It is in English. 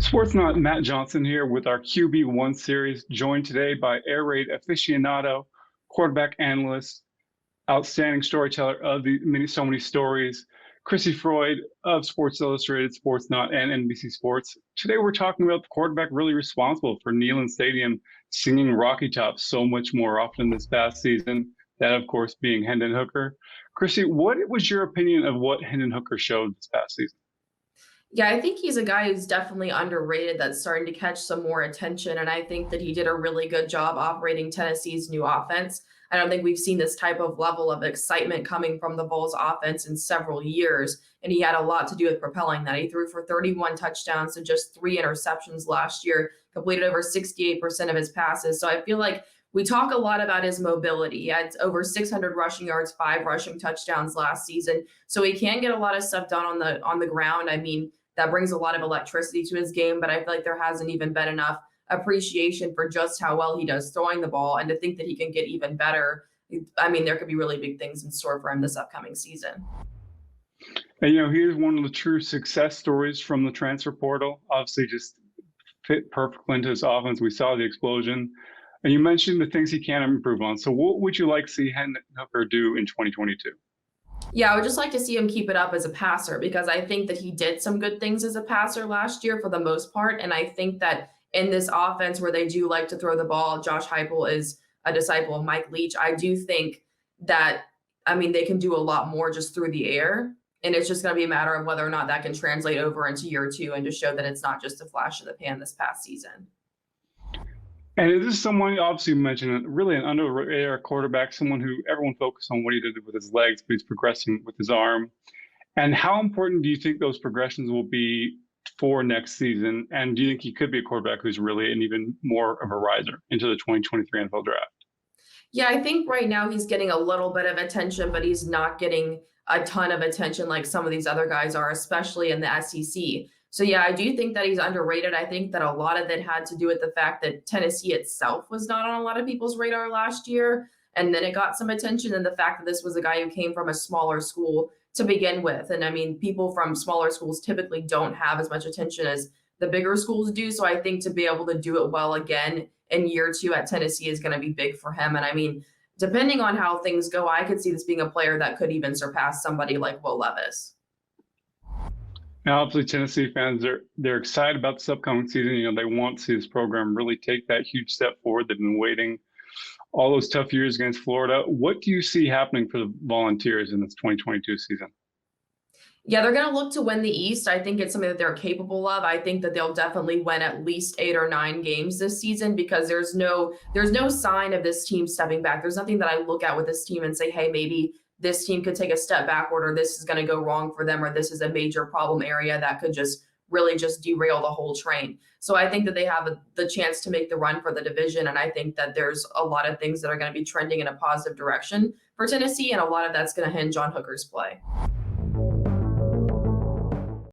Sportsnut Matt Johnson here with our QB1 series, joined today by air raid aficionado, quarterback analyst, outstanding storyteller of so many stories, Crissy Froyd of Sports Illustrated, Sportsnut, and NBC Sports. Today we're talking about the quarterback really responsible for Neyland Stadium singing Rocky Top so much more often this past season, that of course being Hendon Hooker. Crissy, what was your opinion of what Hendon Hooker showed this past season? Yeah, I think he's a guy who's definitely underrated that's starting to catch some more attention. And I think that he did a really good job operating Tennessee's new offense. I don't think we've seen this type of level of excitement coming from the Bulls offense in several years. And he had a lot to do with propelling that. He threw for 31 touchdowns and just 3 interceptions last year, completed over 68% of his passes. So I feel like we talk a lot about his mobility. He had over 600 rushing yards, 5 rushing touchdowns last season. So he can get a lot of stuff done on the ground. I mean, that brings a lot of electricity to his game, but I feel like there hasn't even been enough appreciation for just how well he does throwing the ball. And to think that he can get even better, I mean, there could be really big things in store for him this upcoming season. And here's one of the true success stories from the transfer portal. Obviously, just fit perfectly into his offense. We saw the explosion. And you mentioned the things he can improve on. So what would you like to see Hendon Hooker do in 2022? Yeah, I would just like to see him keep it up as a passer because I think that he did some good things as a passer last year for the most part. And I think that in this offense where they do like to throw the ball, Josh Heupel is a disciple of Mike Leach. I do think that, I mean, they can do a lot more just through the air. And it's just going to be a matter of whether or not that can translate over into year two and to show that it's not just a flash in the pan this past season. And this is someone, obviously, you mentioned really an under-the-radar quarterback, someone who everyone focused on what he did with his legs, but he's progressing with his arm. And how important do you think those progressions will be for next season? And do you think he could be a quarterback who's really an even more of a riser into the 2023 NFL draft? Yeah, I think right now he's getting a little bit of attention, but he's not getting a ton of attention like some of these other guys are, especially in the SEC. So yeah, I do think that he's underrated. I think that a lot of it had to do with the fact that Tennessee itself was not on a lot of people's radar last year, and then it got some attention. And the fact that this was a guy who came from a smaller school to begin with. And I mean, people from smaller schools typically don't have as much attention as the bigger schools do. So I think to be able to do it well again in year two at Tennessee is going to be big for him. And I mean, depending on how things go, I could see this being a player that could even surpass somebody like Will Levis. Now, obviously, Tennessee fans, they're excited about this upcoming season. They want to see this program really take that huge step forward. They've been waiting all those tough years against Florida. What do you see happening for the Volunteers in this 2022 season? Yeah, they're going to look to win the East. I think it's something that they're capable of. I think that they'll definitely win at least 8 or 9 games this season because there's no sign of this team stepping back. There's nothing that I look at with this team and say, hey, maybe this team could take a step backward or this is going to go wrong for them or this is a major problem area that could just really just derail the whole train. So I think that they have the chance to make the run for the division. And I think that there's a lot of things that are going to be trending in a positive direction for Tennessee. And a lot of that's going to hinge on Hooker's play.